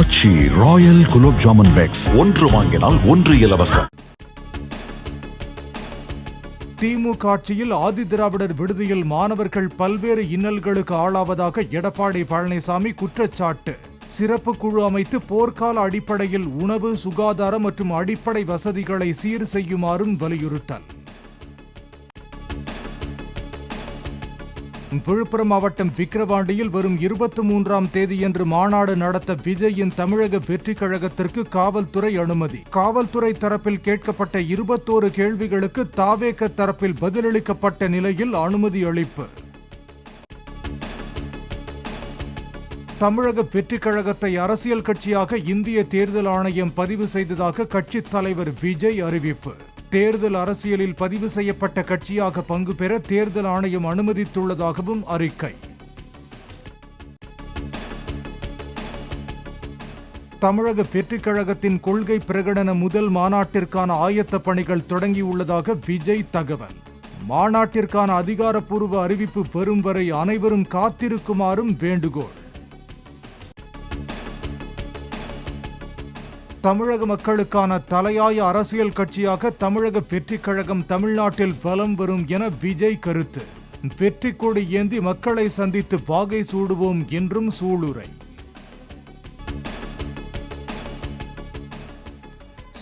ஆச்சி Royal gulab jamun packs, ஒன்று வாங்கினால் ஒன்று இலவசம். திமுக ஆட்சியில் ஆதிதிராவிடர் விடுதியில் மாணவர்கள் பல்வேறு இன்னல்களுக்கு ஆளாவதாக எடப்பாடி பழனிசாமி குற்றச்சாட்டு. சிறப்பு குழு அமைத்து போர்க்கால அடிப்படையில் உணவு, சுகாதாரம் மற்றும் அடிப்படை வசதிகளை சீர் செய்யுமாறும் வலியுறுத்தல். விழுப்புரம் மாவட்டம் விக்கிரவாண்டியில் வரும் 23ஆம் தேதியன்று மாநாடு நடத்த விஜயின் தமிழக வெற்றி கழகத்திற்கு காவல்துறை அனுமதி. காவல்துறை தரப்பில் கேட்கப்பட்ட 21 கேள்விகளுக்கு தாவேக தரப்பில் பதிலளிக்கப்பட்ட நிலையில் அனுமதி அளிப்பு. தமிழக வெற்றி கழகத்தை அரசியல் கட்சியாக இந்திய தேர்தல் ஆணையம் பதிவு செய்ததாக கட்சித் தலைவர் விஜய் அறிவிப்பு. தேர்தல் அரசியலில் பதிவு செய்யப்பட்ட கட்சியாக பங்கு பெற தேர்தல் ஆணையம் அனுமதித்துள்ளதாகவும் அறிக்கை. தமிழக வெற்றிக் கழகத்தின் கொள்கை பிரகடன முதல் மாநாட்டிற்கான ஆயத்த பணிகள் தொடங்கியுள்ளதாக விஜய் தகவல். மாநாட்டிற்கான அதிகாரப்பூர்வ அறிவிப்பு பெறும் வரை அனைவரும் காத்திருக்குமாறும் வேண்டுகோள். தமிழக மக்களுக்கான தலையாய அரசியல் கட்சியாக தமிழக வெற்றிக் கழகம் தமிழ்நாட்டில் வலம் வரும் என விஜய் கருத்து. வெற்றி கொடி ஏந்தி மக்களை சந்தித்து வாகை சூடுவோம் என்றும் சூளுரை.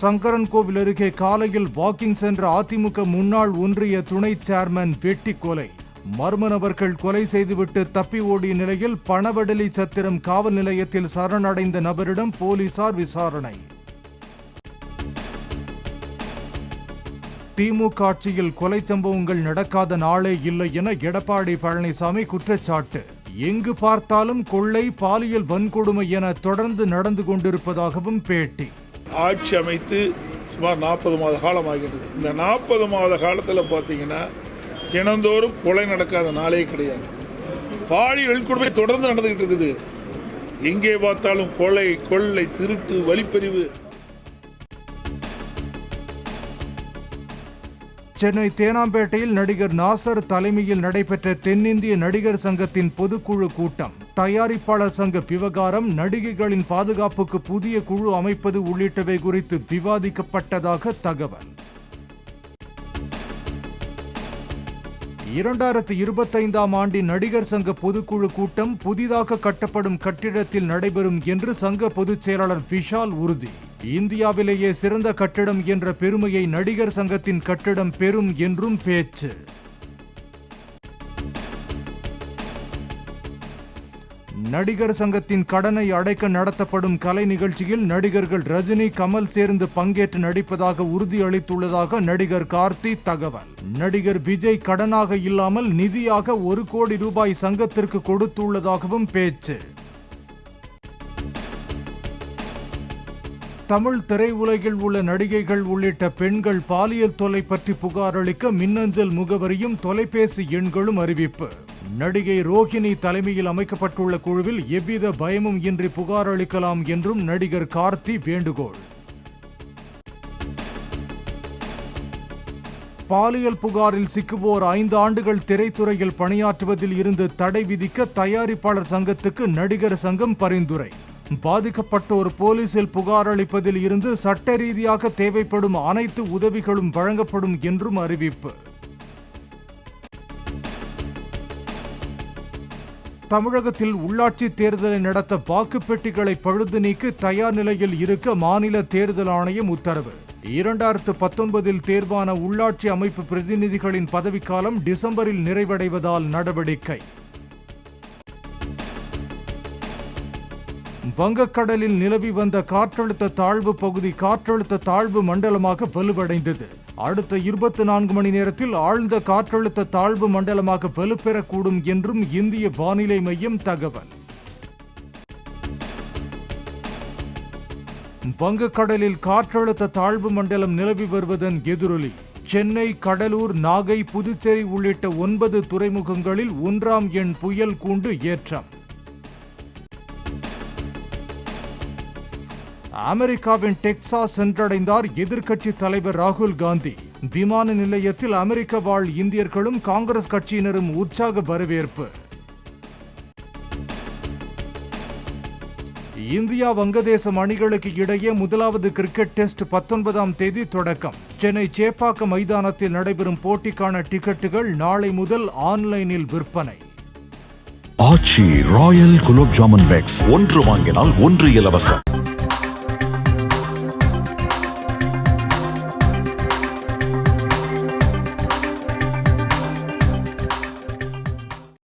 சங்கரன்கோவில் அருகே காலையில் வாக்கிங் சென்ற அதிமுக முன்னாள் ஒன்றிய துணை சேர்மன் வெட்டி கொலை. மர்ம நபர்கள் கொலை செய்துவிட்டு தப்பி ஓடிய நிலையில் பணவடலி சத்திரம் காவல் நிலையத்தில் சரணடைந்த நபரிடம் போலீசார் விசாரணை. திமுக ஆட்சியில் கொலை சம்பவங்கள் நடக்காத நாளே இல்லை என எடப்பாடி பழனிசாமி குற்றச்சாட்டு. எங்கு பார்த்தாலும் கொள்ளை, பாலியல் வன்கொடுமை என தொடர்ந்து நடந்து கொண்டிருப்பதாகவும் பேட்டி. ஆட்சி அமைத்து சுமார் 40 மாத காலம் ஆகின்றது. இந்த 40 மாத காலத்தில் பார்த்தீங்கன்னா தினந்தோறும் கொலை நடக்காத நாளே கிடையாது. பாலியல் கொடுமை தொடர்ந்து நடந்துகிட்டு இருக்குது. எங்கே பார்த்தாலும் கொலை, கொள்ளை, திருட்டு, வழிப்பறிவு. சென்னை தேனாம்பேட்டையில் நடிகர் நாசர் தலைமையில் நடைபெற்ற தென்னிந்திய நடிகர் சங்கத்தின் பொதுக்குழு கூட்டம். தயாரிப்பாளர் சங்க விவகாரம், நடிகைகளின் பாதுகாப்புக்கு புதிய குழு அமைப்பது உள்ளிட்டவை குறித்து விவாதிக்கப்பட்டதாக தகவல். 2025ஆம் ஆண்டின் நடிகர் சங்க பொதுக்குழு கூட்டம் புதிதாக கட்டப்படும் கட்டிடத்தில் நடைபெறும் என்று சங்க பொதுச் செயலாளர் விஷால் உறுதி. இந்தியாவிலேயே சிறந்த கட்டிடம் என்ற பெருமையை நடிகர் சங்கத்தின் கட்டிடம் பெறும் என்றும் பேச்சு. நடிகர் சங்கத்தின் கடனை அடைக்க நடத்தப்படும் கலை நிகழ்ச்சியில் நடிகர்கள் ரஜினி, கமல் சேர்ந்து பங்கேற்று நடிப்பதாக உறுதியளித்துள்ளதாக நடிகர் கார்த்தி தகவல். நடிகர் விஜய் கடனாக இல்லாமல் நிதியாக 1 கோடி ரூபாய் சங்கத்திற்கு கொடுத்துள்ளதாகவும் பேச்சு. தமிழ் திரையுலகில் உள்ள நடிகைகள் உள்ளிட்ட பெண்கள் பாலியல் தொல்லை பற்றி புகார் அளிக்க மின்னஞ்சல் முகவரியும் தொலைபேசி எண்களும் அறிவிப்பு. நடிகை ரோஹிணி தலைமையில் அமைக்கப்பட்டுள்ள குழுவில் எவ்வித பயமும் இன்றி புகார் அளிக்கலாம் என்றும் நடிகர் கார்த்தி வேண்டுகோள். பாலியல் புகாரில் சிக்குவோர் 5 ஆண்டுகள் திரைத்துறையில் பணியாற்றுவதில் இருந்து தடை விதிக்க தயாரிப்பாளர் சங்கத்துக்கு நடிகர் சங்கம் பரிந்துரை. பாதிக்கப்பட்டோர் போலீசில் புகார் அளிப்பதில் இருந்து சட்ட ரீதியாக தேவைப்படும் அனைத்து உதவிகளும் வழங்கப்படும் என்றும் அறிவிப்பு. தமிழகத்தில் உள்ளாட்சி தேர்தலை நடத்த வாக்குப்பெட்டிகளை பழுது நீக்க தயார் நிலையில் இருக்க மாநில தேர்தல் ஆணையம் உத்தரவு. 2019இல் தேர்வான உள்ளாட்சி அமைப்பு பிரதிநிதிகளின் பதவிக்காலம் டிசம்பரில் நிறைவடைவதால் நடவடிக்கை. வங்கக்கடலில் நிலவி வந்த காற்றழுத்த தாழ்வு பகுதி காற்றழுத்த தாழ்வு மண்டலமாக வலுவடைந்தது. அடுத்த 24 மணி நேரத்தில் ஆழ்ந்த காற்றழுத்த தாழ்வு மண்டலமாக வலுப்பெறக்கூடும் என்றும் இந்திய வானிலை மையம் தகவல். வங்கக்கடலில் காற்றழுத்த தாழ்வு மண்டலம் நிலவி வருவதன் எதிரொலி சென்னை, கடலூர், நாகை, புதுச்சேரி உள்ளிட்ட 9 துறைமுகங்களில் 1ஆம் எண் புயல் கூண்டு ஏற்றம். அமெரிக்காவின் டெக்சாஸ் சென்றடைந்தார் எதிர்க்கட்சி தலைவர் ராகுல் காந்தி. விமான நிலையத்தில் அமெரிக்க வாழ் இந்தியர்களும் காங்கிரஸ் கட்சியினரும் உற்சாக வரவேற்பு. இந்தியா வங்கதேசம் அணிகளுக்கு இடையே முதலாவது கிரிக்கெட் டெஸ்ட் 19ஆம் தேதி தொடக்கம். சென்னை சேப்பாக்கம் மைதானத்தில் நடைபெறும் போட்டிக்கான டிக்கெட்டுகள் நாளை முதல் ஆன்லைனில் விற்பனை. ஆச்சி ராயல் குலோப் ஜாமுன் பேக்ஸ், ஒன்று வாங்கினால் ஒன்று இலவசம்.